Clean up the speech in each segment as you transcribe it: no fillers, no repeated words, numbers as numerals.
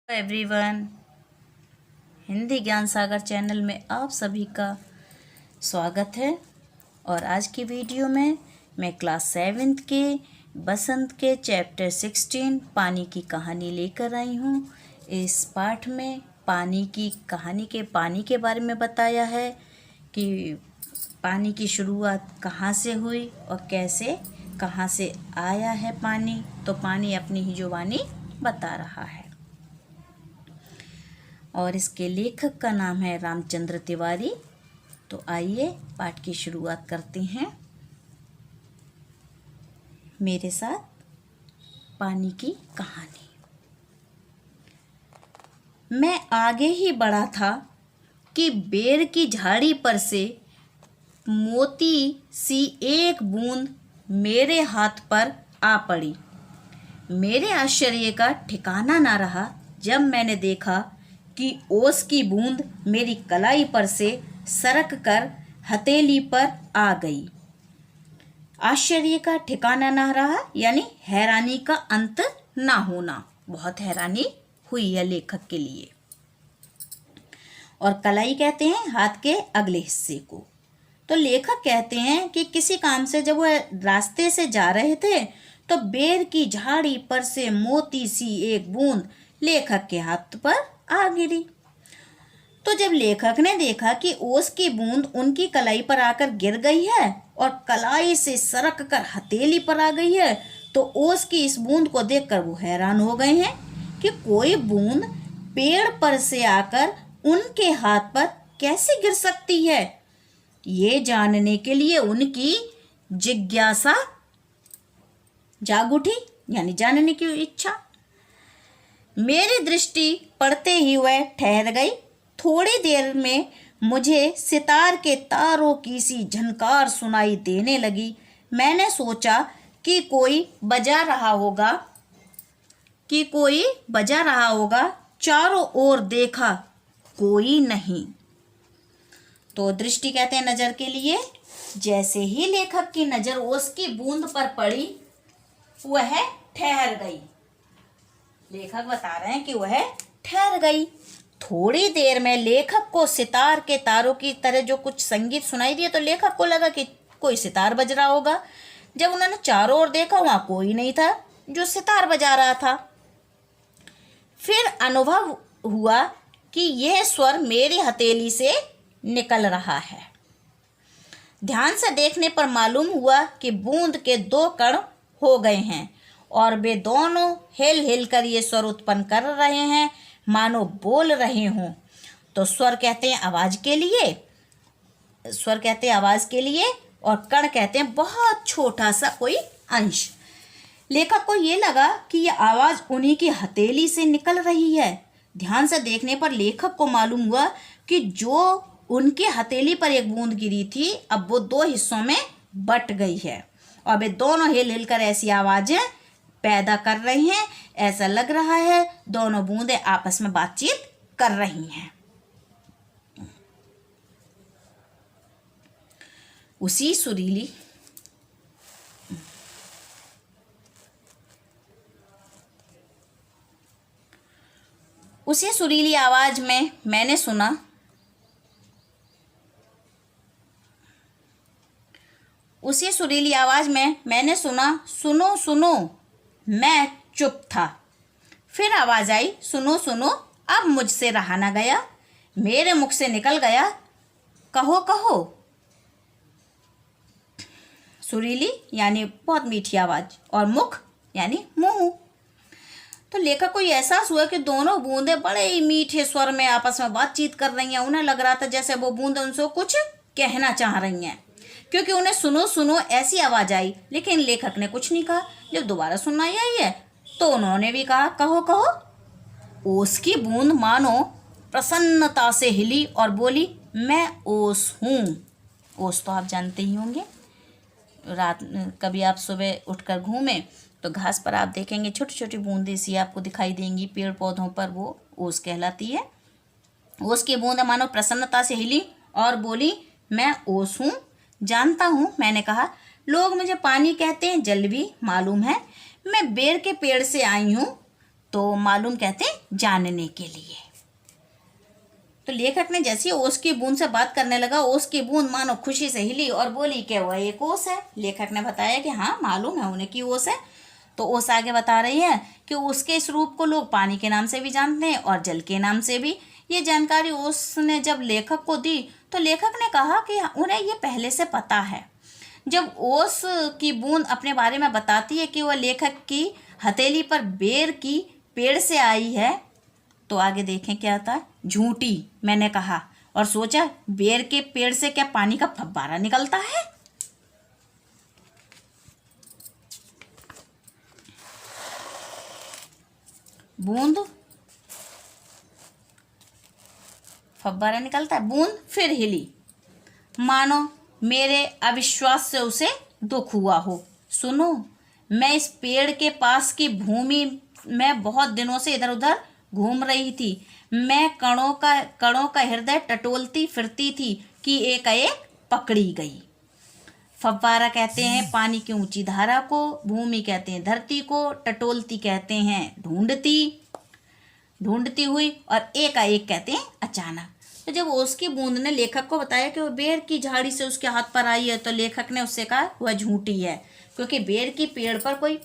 Everyone, Hindi ज्ञान सागर channel में आप सभी का स्वागत है। और आज की वीडियो में मैं क्लास 7th के बसंत के चैप्टर 16 पानी की कहानी लेकर आई हूँ। इस पाठ में पानी की कहानी के पानी के बारे में बताया है कि पानी की शुरुआत कहाँ से हुई और कैसे कहाँ से आया है पानी। तो पानी अपनी ही जुबानी बता रहा है। और इसके लेखक का नाम है रामचंद्र तिवारी। तो आइए पाठ की शुरुआत करते हैं मेरे साथ। पानी की कहानी। मैं आगे ही बढ़ा था कि बेर की झाड़ी पर से मोती सी एक बूंद मेरे हाथ पर आ पड़ी। मेरे आश्चर्य का ठिकाना ना रहा जब मैंने देखा कि ओस की बूंद मेरी कलाई पर से सरक कर हथेली पर आ गई। आश्चर्य का ठिकाना ना रहा यानी हैरानी का अंत ना होना। बहुत हैरानी हुई है लेखक के लिए। और कलाई कहते हैं हाथ के अगले हिस्से को। तो लेखक कहते हैं कि किसी काम से जब वह रास्ते से जा रहे थे तो बेर की झाड़ी पर से मोती सी एक बूंद लेखक के हाथ पर आ गिरी। तो जब लेखक ने देखा कि ओस की बूंद उनकी कलाई पर आकर गिर गई है और कलाई से सरक कर हथेली पर आ गई है, तो ओस की इस बूंद को देखकर वो हैरान हो गए हैं कि कोई बूंद पेड़ पर से आकर उनके हाथ पर कैसे गिर सकती है। ये जानने के लिए उनकी जिज्ञासा जाग उठी, यानी जानने की इच्छा। मेरी दृष्टि पड़ते ही वह ठहर गई। थोड़ी देर में मुझे सितार के तारों की सी झनकार सुनाई देने लगी। मैंने सोचा कि कोई बजा रहा होगा। चारों ओर देखा, कोई नहीं। तो दृष्टि कहते हैं नजर के लिए। जैसे ही लेखक की नजर उसकी बूंद पर पड़ी, वह ठहर गई। लेखक बता रहे हैं कि वह ठहर गई। थोड़ी देर में लेखक को सितार के तारों की तरह जो कुछ संगीत सुनाई दिया, तो लेखक को लगा कि कोई सितार बज रहा होगा। जब उन्होंने चारों ओर देखा, वहां कोई नहीं था जो सितार बजा रहा था। फिर अनुभव हुआ कि यह स्वर मेरी हथेली से निकल रहा है। ध्यान से देखने पर मालूम हुआ कि बूंद के 2 कण हो गए हैं और वे दोनों हिल हिल कर ये स्वर उत्पन्न कर रहे हैं, मानो बोल रहे हों। तो स्वर कहते हैं आवाज के लिए और कण कहते हैं बहुत छोटा सा कोई अंश। लेखक को ये लगा कि यह आवाज उन्हीं की हथेली से निकल रही है। ध्यान से देखने पर लेखक को मालूम हुआ कि जो उनके हथेली पर एक बूंद गिरी थी, अब वो 2 हिस्सों में बट गई है और वे दोनों हिल हिल कर ऐसी आवाजें पैदा कर रही हैं। ऐसा लग रहा है दोनों बूंदें आपस में बातचीत कर रही हैं। उसी सुरीली आवाज में मैंने सुना, सुनो सुनो। मैं चुप था। फिर आवाज आई, सुनो सुनो। अब मुझसे रहा ना गया। मेरे मुख से निकल गया, कहो कहो। सुरीली यानी बहुत मीठी आवाज और मुख यानी मुंह। तो लेखक को यह एहसास हुआ कि दोनों बूंदें बड़े ही मीठे स्वर में आपस में बातचीत कर रही हैं। उन्हें लग रहा था जैसे वो बूंदें उनसे कुछ कहना चाह रही हैं, क्योंकि उन्हें सुनो सुनो ऐसी आवाज आई। लेकिन लेखक ने कुछ नहीं कहा। जब दोबारा सुनाई आई है तो उन्होंने भी कहा, कहो कहो। ओस की बूंद मानो प्रसन्नता से हिली और बोली, मैं ओस हूँ। ओस तो आप जानते ही होंगे। रात कभी आप सुबह उठकर घूमें तो घास पर आप देखेंगे छोटी छोटी बूंदें सी आपको दिखाई देंगी पेड़ पौधों पर, वो ओस कहलाती है। ओस की बूंद मानो प्रसन्नता से हिली और बोली, मैं ओस हूँ, जानता हूँ। मैंने कहा, लोग मुझे पानी कहते हैं, जल भी मालूम है। मैं बेर के पेड़ से आई हूँ, तो मालूम कहते हैं जानने के लिए। तो लेखक ने जैसे ओस की बूंद से बात करने लगा, ओस की बूंद मानो खुशी से हिली और बोली क्या हुआ, एक ओस है। लेखक ने बताया कि हाँ मालूम है उन्हें कि ओस है। तो ओस आगे बता रही है कि उसके इस रूप को लोग पानी के नाम से भी जानते हैं और जल के नाम से भी। ये जानकारी ओस ने जब लेखक को दी तो लेखक ने कहा कि उन्हें ये पहले से पता है। जब ओस की बूंद अपने बारे में बताती है कि वह लेखक की हथेली पर बेर की पेड़ से आई है, तो आगे देखें क्या आता है। झूठी, मैंने कहा और सोचा बेर के पेड़ से क्या पानी का फव्वारा निकलता है। बूंद फव्वारा निकलता है। बूंद फिर हिली, मानो मेरे अविश्वास से उसे दुख हुआ हो। सुनो, मैं इस पेड़ के पास की भूमि में बहुत दिनों से इधर उधर घूम रही थी। मैं कणों का हृदय टटोलती फिरती थी कि एकाएक पकड़ी गई। फव्वारा कहते हैं पानी की ऊंची धारा को, भूमि कहते हैं धरती को, टटोलती कहते हैं ढूंढती हुई, और एकाएक कहते हैं अचानक। तो जब उसकी बूंद ने लेखक को बताया कि वो बेर की झाड़ी से उसके हाथ पर आई है, तो लेखक ने उससे कहा वह झूठी है, क्योंकि बेर की पेड़ पर कोई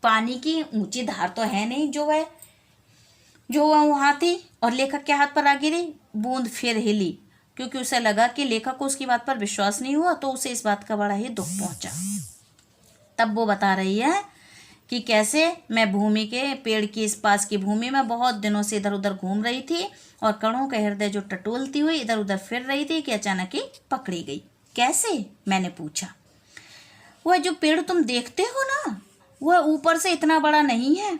पानी की ऊंची धार तो है नहीं जो वह वहाँ थी और लेखक के हाथ पर आ गिरी। बूंद फिर हिली, क्योंकि उसे लगा कि लेखक को उसकी बात पर विश्वास नहीं हुआ, तो उसे इस बात का बड़ा ही दुख पहुंचा। तब वो बता रही है कि कैसे मैं भूमि के पेड़ की इस पास की भूमि में बहुत दिनों से इधर उधर घूम रही थी और कणों का हृदय जो टटोलती हुई इधर उधर फिर रही थी कि अचानक ही पकड़ी गई। कैसे, मैंने पूछा। वह जो पेड़ तुम देखते हो ना, वह ऊपर से इतना बड़ा नहीं है,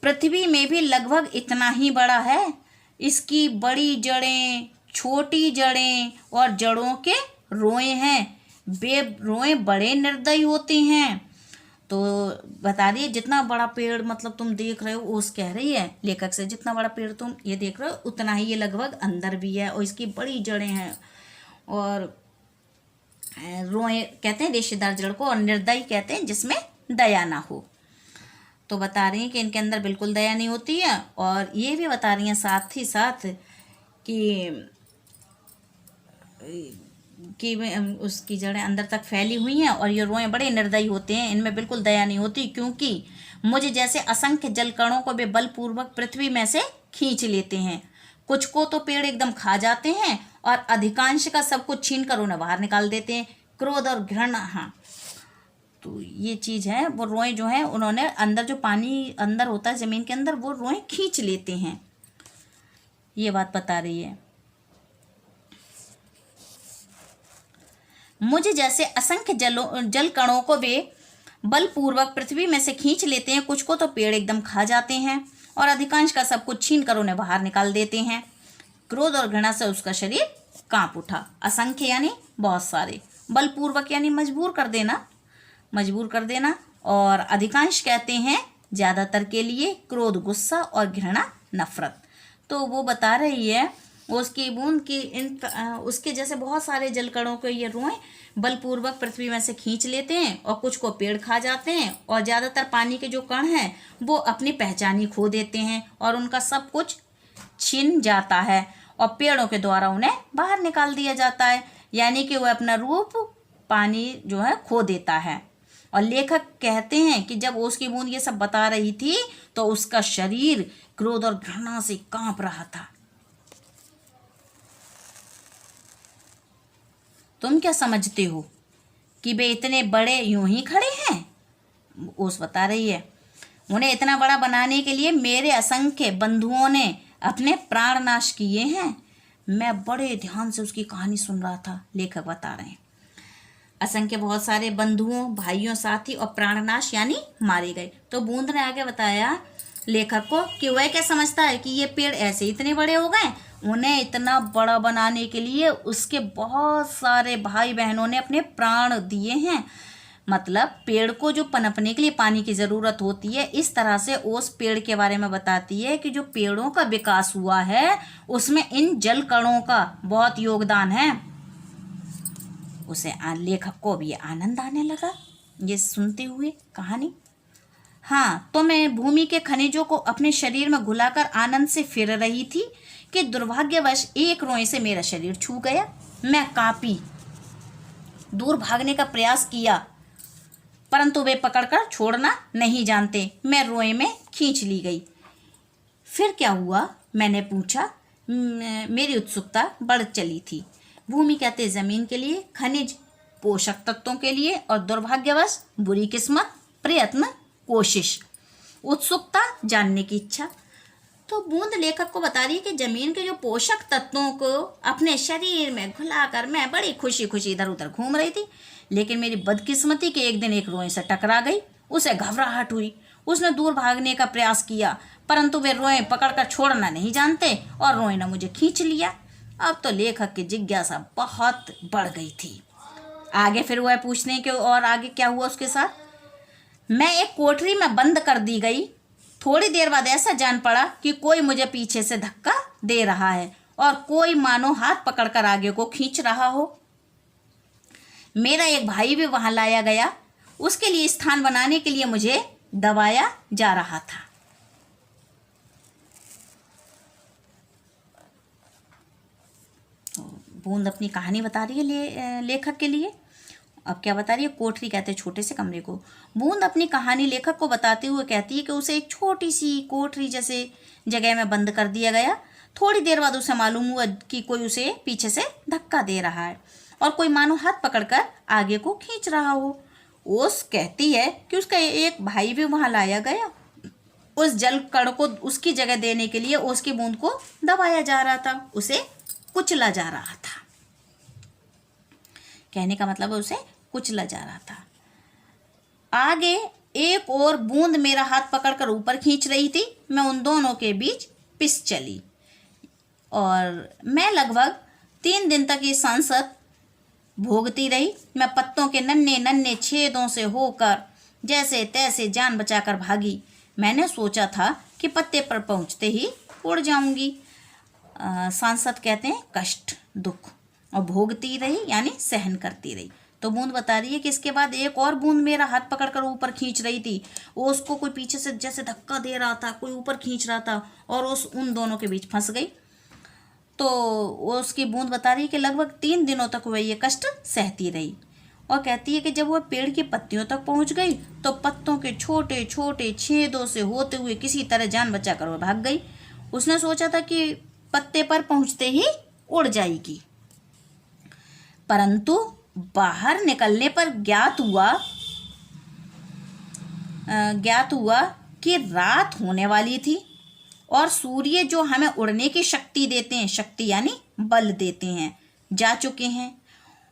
पृथ्वी में भी लगभग इतना ही बड़ा है। इसकी बड़ी जड़ें, छोटी जड़ें और जड़ों के रोए हैं। वे रोए बड़े निर्दयी होते हैं। तो बता रही है जितना बड़ा पेड़ मतलब तुम देख रहे हो, ओस कह रही है लेखक से, जितना बड़ा पेड़ तुम ये देख रहे हो उतना ही ये लगभग अंदर भी है और इसकी बड़ी जड़ें हैं। और रोए कहते हैं रेशेदार जड़ को, और निर्दयी कहते हैं जिसमें दया ना हो। तो बता रही हैं कि इनके अंदर बिल्कुल दया नहीं होती है। और ये भी बता रही हैं साथ ही साथ कि उसकी जड़ें अंदर तक फैली हुई हैं और ये रोए बड़े निर्दयी होते हैं, इनमें बिल्कुल दया नहीं होती, क्योंकि मुझे जैसे असंख्य जलकणों को वे बलपूर्वक पृथ्वी में से खींच लेते हैं। कुछ को तो पेड़ एकदम खा जाते हैं और अधिकांश का सब कुछ छीन कर उन्हें बाहर निकाल देते हैं। क्रोध और घृणा, हाँ तो ये चीज़ है। वो रोए जो है उन्होंने अंदर जो पानी अंदर होता है ज़मीन के अंदर, वो रोए खींच लेते हैं। ये बात बता रही है। मुझे जैसे असंख्य जल कणों को वे बलपूर्वक पृथ्वी में से खींच लेते हैं, कुछ को तो पेड़ एकदम खा जाते हैं और अधिकांश का सब कुछ छीन कर उन्हें बाहर निकाल देते हैं। क्रोध और घृणा से उसका शरीर कांप उठा। असंख्य यानी बहुत सारे, बलपूर्वक यानी मजबूर कर देना, और अधिकांश कहते हैं ज़्यादातर के लिए, क्रोध गुस्सा और घृणा नफरत। तो वो बता रही है उसकी बूंद की उसके जैसे बहुत सारे जलकणों को ये रोए बलपूर्वक पृथ्वी में से खींच लेते हैं और कुछ को पेड़ खा जाते हैं, और ज़्यादातर पानी के जो कण हैं वो अपनी पहचान ही खो देते हैं और उनका सब कुछ छिन जाता है और पेड़ों के द्वारा उन्हें बाहर निकाल दिया जाता है, यानी कि वह अपना रूप पानी जो है खो देता है। और लेखक कहते हैं कि जब उसकी बूंद ये सब बता रही थी तो उसका शरीर क्रोध और घृणा से कांप रहा था। तुम क्या समझते हो कि वे इतने बड़े यूं ही खड़े हैं? ओस बता रही है उन्हें इतना बड़ा बनाने के लिए मेरे असंख्य बंधुओं ने अपने प्राण नाश किए हैं। मैं बड़े ध्यान से उसकी कहानी सुन रहा था। लेखक बता रहे हैं असंख्य बहुत सारे बंधुओं, भाइयों, साथी और प्राणनाश यानी मारे गए। तो बूंद ने आगे बताया लेखक को कि वह क्या समझता है कि ये पेड़ ऐसे इतने बड़े हो गए, उन्हें इतना बड़ा बनाने के लिए उसके बहुत सारे भाई बहनों ने अपने प्राण दिए हैं। मतलब पेड़ को जो पनपने के लिए पानी की ज़रूरत होती है, इस तरह से उस पेड़ के बारे में बताती है कि जो पेड़ों का विकास हुआ है उसमें इन जल कणों का बहुत योगदान है। उसे लेखक को भी आनंद आने लगा ये सुनते हुए कहानी। हाँ, तो मैं भूमि के खनिजों को अपने शरीर में घुलाकर आनंद से फिर रही थी कि दुर्भाग्यवश एक रोए से मेरा शरीर छू गया। मैं कांपी, दूर भागने का प्रयास किया, परंतु वे पकड़कर छोड़ना नहीं जानते। मैं रोए में खींच ली गई। फिर क्या हुआ, मैंने पूछा। मेरी उत्सुकता बढ़ चली थी। भूमि कहते जमीन के लिए, खनिज पोषक तत्वों के लिए, और दुर्भाग्यवश बुरी किस्मत, प्रयत्न, कोशिश, उत्सुकता, जानने की इच्छा। तो बूंद लेखक को बता रही है कि जमीन के जो पोषक तत्वों को अपने शरीर में घुलाकर मैं बड़ी खुशी खुशी इधर उधर घूम रही थी, लेकिन मेरी बदकिस्मती के एक दिन एक रोए से टकरा गई। उसे घबराहट हुई। उसने दूर भागने का प्रयास किया, परंतु वे रोए पकड़कर छोड़ना नहीं जानते और रोए ने मुझे खींच लिया। अब तो लेखक की जिज्ञासा बहुत बढ़ गई थी। आगे फिर वह पूछने के और आगे क्या हुआ उसके साथ। मैं एक कोठरी में बंद कर दी गई। थोड़ी देर बाद ऐसा जान पड़ा कि कोई मुझे पीछे से धक्का दे रहा है और कोई मानो हाथ पकड़कर आगे को खींच रहा हो। मेरा एक भाई भी वहां लाया गया। उसके लिए स्थान बनाने के लिए मुझे दबाया जा रहा था। बूंद अपनी कहानी बता रही है लेखक के लिए। अब क्या बता रही है, कोठरी कहते हैं छोटे से कमरे को। बूंद अपनी कहानी लेखक को बताते हुए कहती है कि उसे एक छोटी सी कोठरी जैसे जगह में बंद कर दिया गया। थोड़ी देर बाद उसे मालूम हुआ कि कोई उसे पीछे से धक्का दे रहा है और कोई मानो हाथ पकड़कर आगे को खींच रहा हो। ओस कहती है कि उसका एक भाई भी वहां लाया गया। उस जल कण को उसकी जगह देने के लिए ओस की बूंद को दबाया जा रहा था, उसे कुचला जा रहा था। कहने का मतलब है उसे कुचला जा रहा था। आगे एक और बूंद मेरा हाथ पकड़कर ऊपर खींच रही थी। मैं उन दोनों के बीच पिस चली और मैं लगभग 3 दिन तक ये सांसद भोगती रही। मैं पत्तों के नन्हे नन्हे छेदों से होकर जैसे तैसे जान बचाकर भागी। मैंने सोचा था कि पत्ते पर पहुंचते ही उड़ जाऊंगी। सांसद कहते हैं कष्ट, दुख, और भोगती रही यानी सहन करती रही। तो बूंद बता रही है कि इसके बाद एक और बूंद मेरा हाथ पकड़कर ऊपर खींच रही थी। वो उसको कोई पीछे से जैसे धक्का दे रहा था, कोई ऊपर खींच रहा था और उन दोनों के बीच फंस गई। तो वो उसकी बूंद बता रही है कि लगभग 3 दिनों तक वह ये कष्ट सहती रही और कहती है कि जब वह पेड़ की पत्तियों तक पहुंच गई तो पत्तों के छोटे छोटे छेदों से होते हुए किसी तरह जान बचाकर वह भाग गई। उसने सोचा था कि पत्ते पर पहुंचते ही उड़ जाएगी, परंतु बाहर निकलने पर ज्ञात हुआ कि रात होने वाली थी और सूर्य जो हमें उड़ने की शक्ति देते हैं, शक्ति यानी बल देते हैं, जा चुके हैं।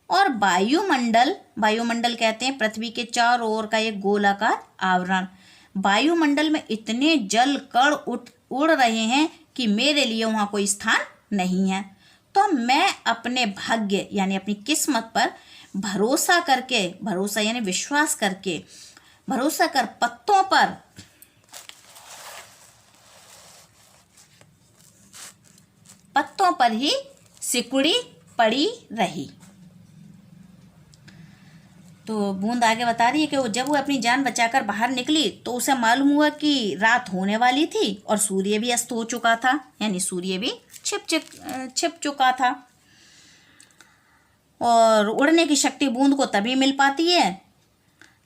और वायुमंडल कहते हैं पृथ्वी के चारों ओर का एक गोलाकार आवरण। वायुमंडल में इतने जल कण उड़ रहे हैं कि मेरे लिए वहां कोई स्थान नहीं है। तो मैं अपने भाग्य यानी अपनी किस्मत पर भरोसा यानी विश्वास करके, भरोसा कर पत्तों पर ही सिकुड़ी पड़ी रही। तो बूंद आगे बता रही है कि जब वो अपनी जान बचाकर बाहर निकली तो उसे मालूम हुआ कि रात होने वाली थी और सूर्य भी अस्त हो चुका था, यानी सूर्य भी छिप चुका था। और उड़ने की शक्ति बूंद को तभी मिल पाती है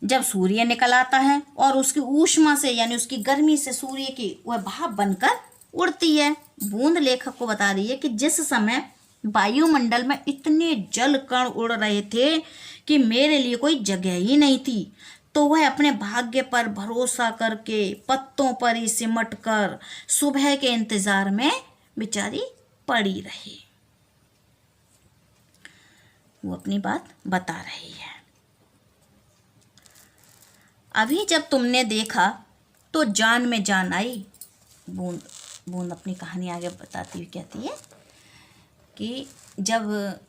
जब सूर्य निकल आता है और उसकी ऊष्मा से यानी उसकी गर्मी से सूर्य की वह भाप बनकर उड़ती है। बूंद लेखक को बता रही है कि जिस समय वायुमंडल में इतने जल कण उड़ रहे थे कि मेरे लिए कोई जगह ही नहीं थी, तो वह अपने भाग्य पर भरोसा करके पत्तों पर ही सिमट कर सुबह के इंतजार में बेचारी पड़ी रही। वो अपनी बात बता रही है। अभी जब तुमने देखा तो जान में जान आई। बूंद अपनी कहानी आगे बताती हुई कहती है कि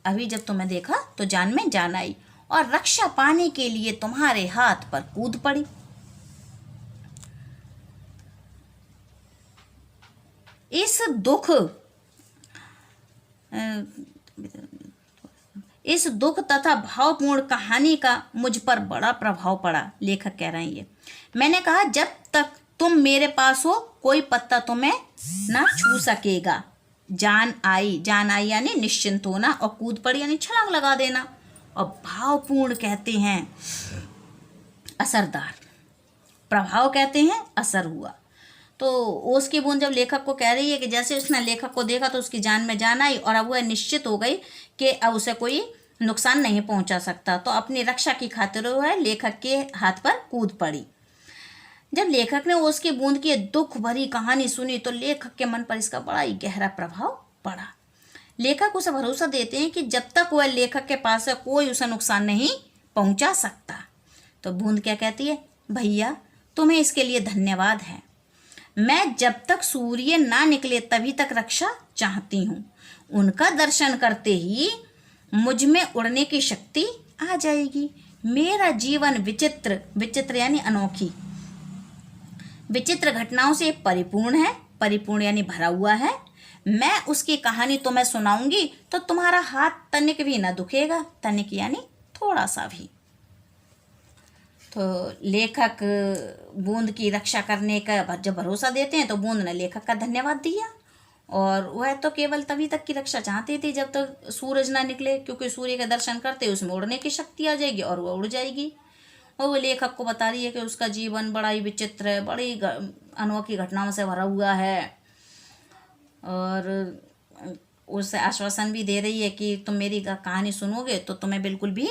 अभी जब तुमने देखा तो जान में जान आई और रक्षा पाने के लिए तुम्हारे हाथ पर कूद पड़ी। इस दुख तथा भावपूर्ण कहानी का मुझ पर बड़ा प्रभाव पड़ा। लेखक कह रहे हैं ये। मैंने कहा जब तक तुम मेरे पास हो कोई पत्ता तुम्हें ना छू सकेगा। जान आई यानी निश्चिंत होना, और कूद पड़ी यानी छलांग लगा देना। और भावपूर्ण कहते हैं असरदार, प्रभाव कहते हैं असर हुआ। तो ओस की बूंद जब लेखक को कह रही है कि जैसे उसने लेखक को देखा तो उसकी जान में जान आई, और अब वह निश्चित हो गई कि अब उसे कोई नुकसान नहीं पहुंचा सकता, तो अपनी रक्षा की खातिर वह लेखक के हाथ पर कूद पड़ी। जब लेखक ने ओस की बूंद की दुख भरी कहानी सुनी तो लेखक के मन पर इसका बड़ा ही गहरा प्रभाव पड़ा। लेखक उसे भरोसा देते हैं कि जब तक वह लेखक के पास है कोई उसे नुकसान नहीं पहुंचा सकता। तो बूंद क्या कहती है, भैया तुम्हें इसके लिए धन्यवाद है। मैं जब तक सूर्य ना निकले तभी तक रक्षा चाहती हूँ। उनका दर्शन करते ही मुझ में उड़ने की शक्ति आ जाएगी। मेरा जीवन विचित्र यानी अनोखी, विचित्र घटनाओं से परिपूर्ण है। परिपूर्ण यानी भरा हुआ है। मैं उसकी कहानी तुम्हें सुनाऊंगी तो तुम्हारा हाथ तनिक भी ना दुखेगा। तनिक यानी थोड़ा सा भी। तो लेखक बूंद की रक्षा करने का जब भरोसा देते हैं तो बूंद ने लेखक का धन्यवाद दिया, और वह तो केवल तभी तक की रक्षा चाहती थी जब तक सूरज ना निकले, क्योंकि सूर्य का दर्शन करते उसमें उड़ने की शक्ति आ जाएगी और वह उड़ जाएगी। और वो लेखक को बता रही है कि उसका जीवन बड़ा ही विचित्र है, बड़ी अनोखी घटनाओं से भरा हुआ है, और उससे आश्वासन भी दे रही है कि तुम मेरी कहानी सुनोगे तो तुम्हें बिल्कुल भी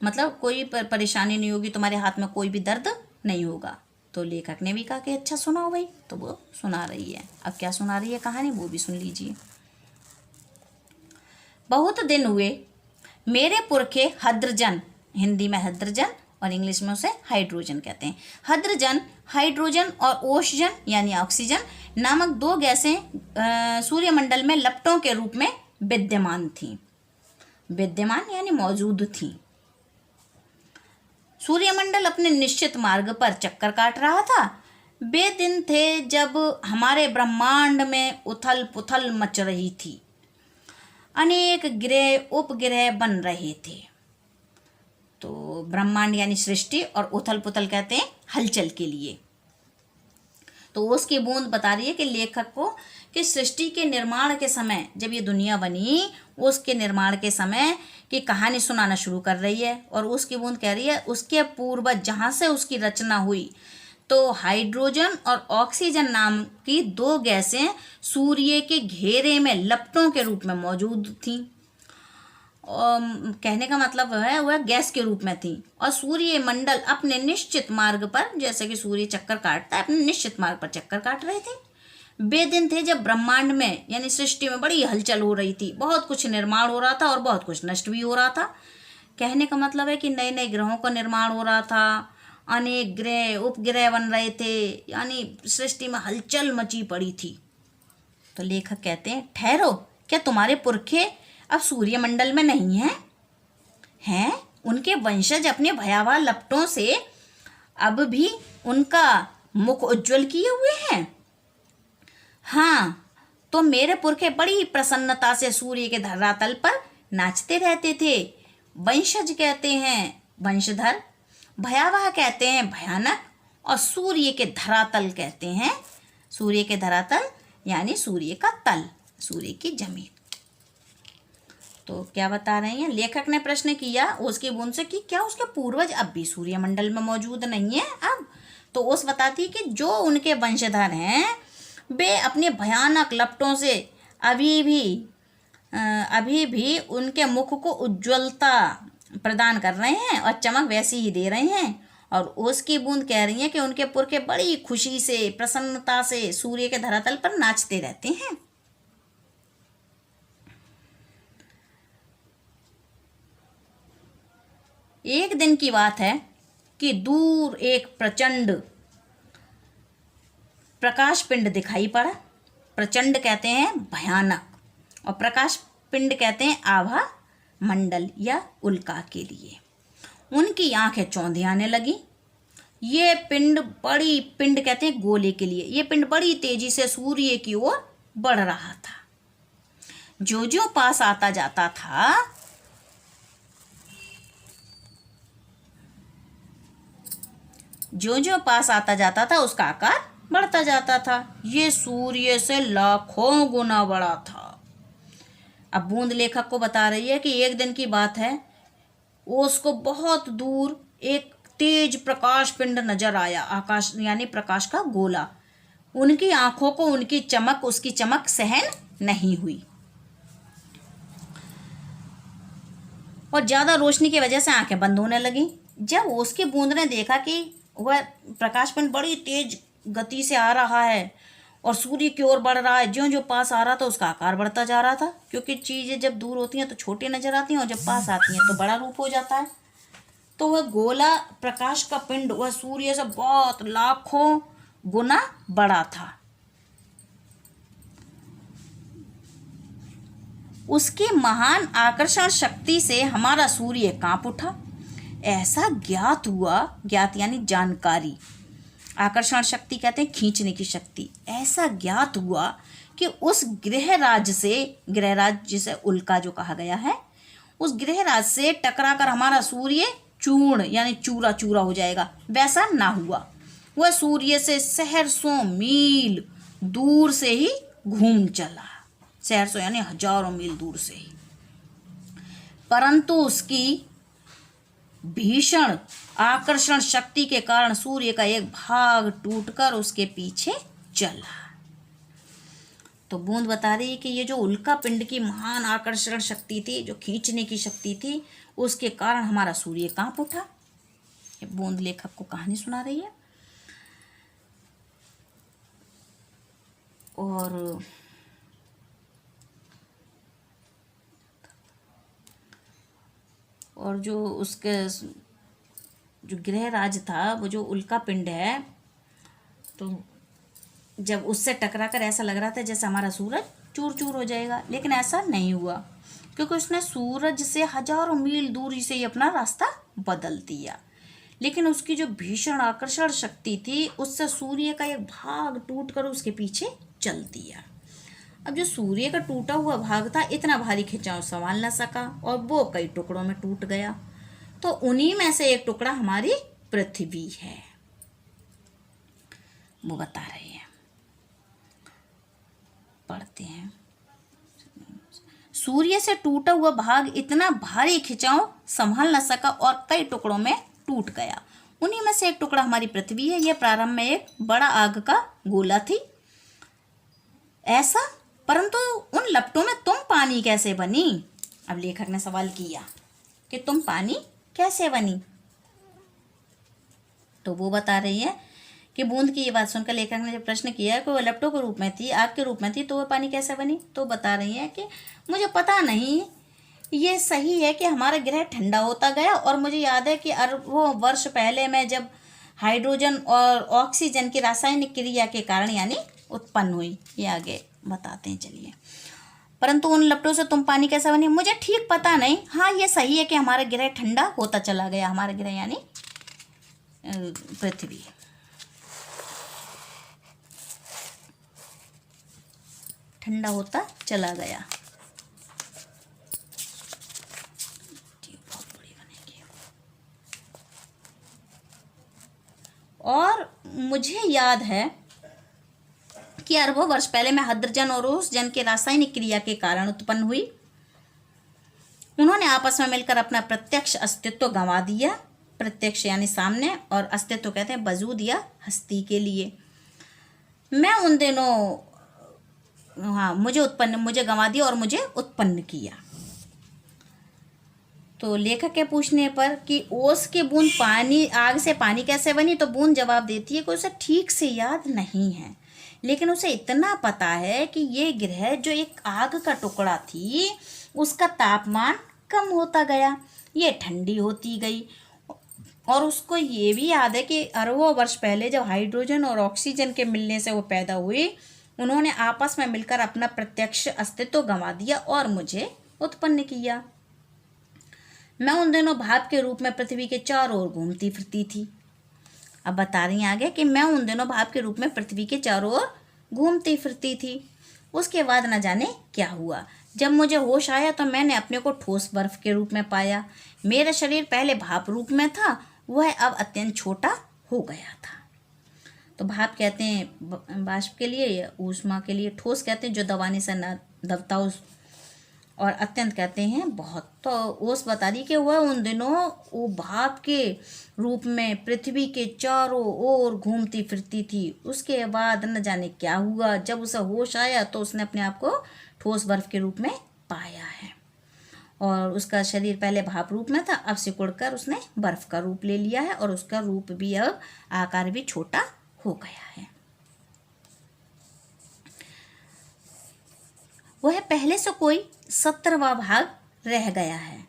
मतलब कोई परेशानी नहीं होगी, तुम्हारे हाथ में कोई भी दर्द नहीं होगा। तो लेखक ने भी कहा कि अच्छा सुनाओ भाई, तो वो सुना रही है। अब क्या सुना रही है कहानी वो भी सुन लीजिए। बहुत दिन हुए मेरे पुरखे हद्रजन, हिंदी में हद्रजन और इंग्लिश में उसे हाइड्रोजन कहते हैं। हद्रजन, हाइड्रोजन और ओशजन यानी ऑक्सीजन नामक दो गैसें सूर्यमंडल में लपटों के रूप में विद्यमान थीं। विद्यमान यानी मौजूद थीं। सूर्यमंडल अपने निश्चित मार्ग पर चक्कर काट रहा था। वे दिन थे जब हमारे ब्रह्मांड में उथल पुथल मच रही थी। अनेक ग्रह उपग्रह बन रहे थे। तो ब्रह्मांड यानी सृष्टि और उथल पुथल कहते हैं हलचल के लिए। तो उसकी बूंद बता रही है कि लेखक को कि सृष्टि के निर्माण के समय जब ये दुनिया बनी, उसके निर्माण के समय की कहानी सुनाना शुरू कर रही है। और उसकी बूंद कह रही है उसके पूर्वज जहाँ से उसकी रचना हुई तो हाइड्रोजन और ऑक्सीजन नाम की दो गैसें सूर्य के घेरे में लपटों के रूप में मौजूद थीं। और कहने का मतलब है वह गैस के रूप में थी, और सूर्य मंडल अपने निश्चित मार्ग पर, जैसे कि सूर्य चक्कर काटता है, अपने निश्चित मार्ग पर चक्कर काट रहे थे। वे दिन थे जब ब्रह्मांड में यानी सृष्टि में बड़ी हलचल हो रही थी। बहुत कुछ निर्माण हो रहा था और बहुत कुछ नष्ट भी हो रहा था। कहने का मतलब है कि नए नए ग्रहों का निर्माण हो रहा था, अनेक ग्रह उपग्रह बन रहे थे, यानी सृष्टि में हलचल मची पड़ी थी। तो लेखक कहते हैं ठहरो, क्या तुम्हारे पुरखे अब सूर्यमंडल में नहीं हैं? उनके वंशज अपने भयावह लपटों से अब भी उनका मुख उज्जवल किए हुए हैं। हाँ, तो मेरे पुरखे बड़ी प्रसन्नता से सूर्य के धरातल पर नाचते रहते थे। वंशज कहते हैं वंशधर, भयावह कहते हैं भयानक, और सूर्य के धरातल कहते हैं, सूर्य के धरातल यानी सूर्य का तल, सूर्य की जमीन। तो क्या बता रहे हैं, लेखक ने प्रश्न किया उसकी बूंद से कि क्या उसके पूर्वज अब भी सूर्यमंडल में मौजूद नहीं है अब? तो उस बताती है कि जो उनके वंशधर हैं वे अपने भयानक लपटों से अभी भी उनके मुख को उज्ज्वलता प्रदान कर रहे हैं और चमक वैसी ही दे रहे हैं। और उसकी बूंद कह रही है कि उनके पुरखे बड़ी खुशी से प्रसन्नता से सूर्य के धरातल पर नाचते रहते हैं। एक दिन की बात है कि दूर एक प्रचंड प्रकाश पिंड दिखाई पड़ा। प्रचंड कहते हैं भयानक, और प्रकाश पिंड कहते हैं आभा मंडल या उल्का के लिए। उनकी आंखें चौंधी आने लगी। ये पिंड कहते हैं गोले के लिए। ये पिंड बड़ी तेजी से सूर्य की ओर बढ़ रहा था। जो जो पास आता जाता था ज्यों ज्यों पास आता जाता था उसका आकार बढ़ता जाता था। ये सूर्य से लाखों गुना बड़ा था। अब बूंद लेखक को बता रही है कि एक दिन की बात है, उसको बहुत दूर एक तेज प्रकाश पिंड नजर आया। आकाश यानी प्रकाश का गोला। उनकी आंखों को उसकी चमक सहन नहीं हुई और ज्यादा रोशनी की वजह से आंखें बंद होने लगी। जब उसकी बूंद ने देखा कि वह प्रकाश पिंड बड़ी तेज गति से आ रहा है और सूर्य की ओर बढ़ रहा है, ज्यों ज्यों पास आ रहा था उसका आकार बढ़ता जा रहा था, क्योंकि चीजें जब दूर होती हैं तो छोटी नजर आती हैं और जब पास आती हैं तो बड़ा रूप हो जाता है। तो वह गोला प्रकाश का पिंड वह सूर्य से बहुत लाखों गुना बड़ा था। उसकी महान आकर्षण शक्ति से हमारा सूर्य कांप उठा। ऐसा ज्ञात हुआ, ज्ञात यानी जानकारी, आकर्षण शक्ति कहते हैं खींचने की शक्ति। ऐसा ज्ञात हुआ कि उस गृहराज जिसे उल्का जो कहा गया है, उस गृहराज से टकराकर हमारा सूर्य चूर्ण यानी चूरा चूरा हो जाएगा, वैसा ना हुआ। वह सूर्य से सहस्रों मील दूर से ही घूम चला, सहस्रों यानी हजारों मील दूर से ही, परंतु उसकी भीषण आकर्षण शक्ति के कारण सूर्य का एक भाग टूटकर उसके पीछे चला। तो बूंद बता रही है कि ये जो उल्का पिंड की महान आकर्षण शक्ति थी, जो खींचने की शक्ति थी, उसके कारण हमारा सूर्य कांप उठा। ये बूंद लेखक को कहानी सुना रही है। और जो उसके जो गृहराज था, वो जो उल्का पिंड है, तो जब उससे टकराकर ऐसा लग रहा था जैसे हमारा सूरज चूर चूर हो जाएगा, लेकिन ऐसा नहीं हुआ, क्योंकि उसने सूरज से हजारों मील दूरी से ही अपना रास्ता बदल दिया। लेकिन उसकी जो भीषण आकर्षण शक्ति थी, उससे सूर्य का एक भाग टूटकर उसके पीछे चल दिया। अब जो सूर्य का टूटा हुआ भाग था, इतना भारी खिंचाव संभाल न सका और वो कई टुकड़ों में टूट गया। तो उन्हीं में से एक टुकड़ा हमारी पृथ्वी है, वो बता रही है। पढ़ते हैं। सूर्य से टूटा हुआ भाग इतना भारी खिंचाव संभाल न सका और कई टुकड़ों में टूट गया। उन्हीं में से एक टुकड़ा हमारी पृथ्वी है। यह प्रारंभ में एक बड़ा आग का गोला थी ऐसा, परंतु उन लपटों में तुम पानी कैसे बनी? अब लेखक ने सवाल किया कि तुम पानी कैसे बनी? तो वो बता रही है कि बूंद की ये बात सुनकर लेखक ने जब प्रश्न किया कि वो लपटों के रूप में थी, आग के रूप में थी, तो वह पानी कैसे बनी? तो बता रही है कि मुझे पता नहीं। ये सही है कि हमारा ग्रह ठंडा होता गया और मुझे याद है कि अरबों वर्ष पहले में जब हाइड्रोजन और ऑक्सीजन की रासायनिक क्रिया के कारण यानी उत्पन्न हुई। ये आगे बताते हैं, चलिए। परंतु उन लपटों से तुम पानी कैसा बनी? मुझे ठीक पता नहीं। हाँ, ये सही है कि हमारा ग्रह ठंडा होता चला गया, हमारा ग्रह यानी पृथ्वी ठंडा होता चला गया। और मुझे याद है कि अरबों वर्ष पहले में हाइड्रोजन और ऑक्सीजन के रासायनिक क्रिया के कारण उत्पन्न हुई। उन्होंने आपस में मिलकर अपना प्रत्यक्ष अस्तित्व गंवा दिया। प्रत्यक्ष यानी सामने, और अस्तित्व कहते हैं वजूद या हस्ती के लिए। मैं उन दिनों मुझे गंवा दिया और मुझे उत्पन्न किया। तो लेखक के पूछने पर कि ओस की बूंद आग से पानी कैसे बनी, तो बूंद जवाब देती है कि उसे ठीक से याद नहीं है, लेकिन उसे इतना पता है कि ये ग्रह जो एक आग का टुकड़ा थी, उसका तापमान कम होता गया, ये ठंडी होती गई। और उसको ये भी याद है कि अरबों वर्ष पहले जब हाइड्रोजन और ऑक्सीजन के मिलने से वो पैदा हुई, उन्होंने आपस में मिलकर अपना प्रत्यक्ष अस्तित्व गंवा दिया और मुझे उत्पन्न किया। मैं उन दिनों भाप के रूप में पृथ्वी के चारों ओर घूमती फिरती थी। अब बता रही हैं आगे कि मैं उन दिनों भाप के रूप में पृथ्वी के चारों ओर घूमती फिरती थी। उसके बाद न जाने क्या हुआ। जब मुझे होश आया तो मैंने अपने को ठोस बर्फ के रूप में पाया। मेरा शरीर पहले भाप रूप में था, वह अब अत्यंत छोटा हो गया था। तो भाप कहते हैं बाष्प के लिए, या ऊष्मा के लिए ठोस कहते हैं जो दबाने से न दबता उस, और अत्यंत कहते हैं बहुत। तो ओस बता दी कि वह उन दिनों वो भाप के रूप में पृथ्वी के चारों ओर घूमती फिरती थी। उसके बाद न जाने क्या हुआ, जब उसे होश आया तो उसने अपने आप को ठोस बर्फ के रूप में पाया है। और उसका शरीर पहले भाप रूप में था, अब सिकुड़कर उसने बर्फ का रूप ले लिया है, और उसका रूप भी अब आकार भी छोटा हो गया है। वह पहले से कोई 17वां भाग रह गया है।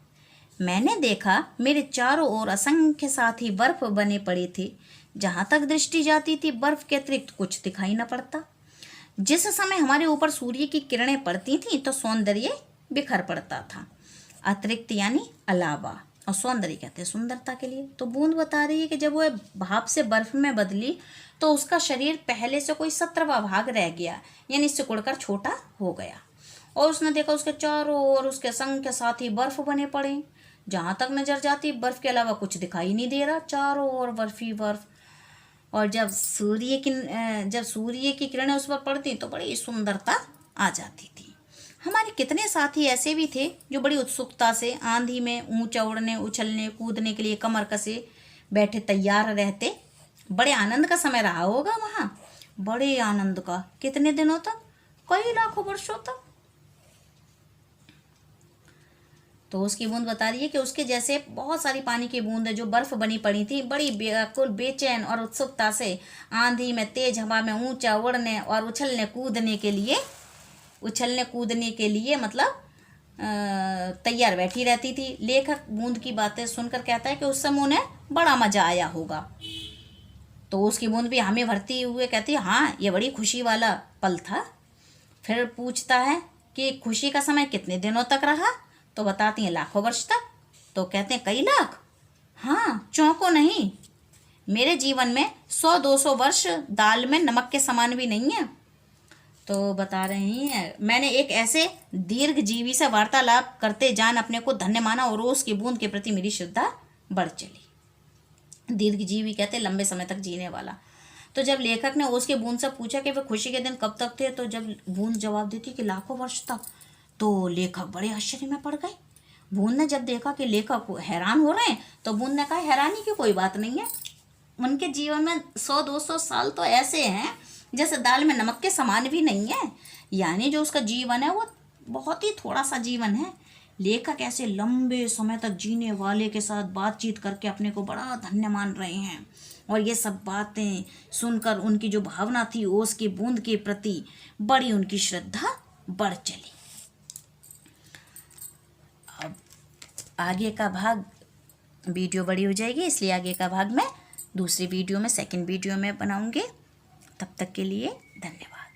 मैंने देखा मेरे चारों ओर असंख्य साथी बर्फ बने पड़े थे। जहां तक दृष्टि जाती थी बर्फ के अतिरिक्त कुछ दिखाई न पड़ता। जिस समय हमारे ऊपर सूर्य की किरणें पड़ती थीं तो सौंदर्य बिखर पड़ता था। अतिरिक्त यानी अलावा, और सौंदर्य कहते हैं सुंदरता के लिए। तो बूंद बता रही है कि जब वह भाप से बर्फ में बदली तो उसका शरीर पहले से कोई 17वां भाग रह गया, यानी सिकुड़कर छोटा हो गया। और उसने देखा उसके चारों ओर उसके असंख्य साथी बर्फ बने पड़े। जहां तक नजर जाती बर्फ के अलावा कुछ दिखाई नहीं दे रहा, चारों ओर बर्फ ही बर्फ। और जब सूर्य की किरणें उस पर पड़ती तो बड़ी सुंदरता आ जाती थी। हमारे कितने साथी ऐसे भी थे जो बड़ी उत्सुकता से आंधी में ऊंचा उड़ने, उछलने, कूदने के लिए कमर कसे बैठे तैयार रहते। बड़े आनंद का समय रहा होगा वहाँ, बड़े आनंद का। कितने दिनों तक? कई लाखों वर्षों तक। तो उसकी बूंद बता रही है कि उसके जैसे बहुत सारी पानी की बूंदें जो बर्फ बनी पड़ी थी, बड़ी व्याकुल, बेचैन और उत्सुकता से आंधी में, तेज हवा में ऊंचा उड़ने और उछलने कूदने के लिए मतलब तैयार बैठी रहती थी। लेखक बूंद की बातें सुनकर कहता है कि उस समय उन्हें बड़ा मजा आया होगा। तो उसकी बूंद भी हमें भरती हुए कहती है, हाँ ये बड़ी खुशी वाला पल था। फिर पूछता है कि खुशी का समय कितने दिनों तक रहा? तो बताती हैं लाखों वर्ष तक। तो कहते हैं कई लाख? हाँ, चौंको नहीं, मेरे जीवन में 100-200 वर्ष दाल में नमक के समान भी नहीं है। तो बता रही हैं, मैंने एक ऐसे दीर्घ जीवी से वार्तालाप करते जान अपने को धन्य माना और रोज की बूंद के प्रति मेरी श्रद्धा बढ़ चली। दीर्घ जीवी कहते लंबे समय तक जीने वाला। तो जब लेखक ने उसके बूंद से पूछा कि वे खुशी के दिन कब तक थे, तो जब बूंद जवाब देती कि लाखों वर्ष तक, तो लेखक बड़े आश्चर्य में पड़ गए। बूंद ने जब देखा कि लेखक हैरान हो रहे हैं तो बूंद ने कहा हैरानी की कोई बात नहीं है। उनके जीवन में 100-200 साल तो ऐसे हैं जैसे दाल में नमक के समान भी नहीं है, यानी जो उसका जीवन है वो बहुत ही थोड़ा सा जीवन है। लेखक ऐसे लंबे समय तक जीने वाले के साथ बातचीत करके अपने को बड़ा धन्य मान रहे हैं। और ये सब बातें सुनकर उनकी जो भावना थी ओस की बूंद के प्रति, बड़ी उनकी श्रद्धा बढ़ चली। अब आगे का भाग, वीडियो बड़ी हो जाएगी इसलिए आगे का भाग मैं दूसरी वीडियो में, सेकंड वीडियो में बनाऊंगी। तब तक के लिए धन्यवाद।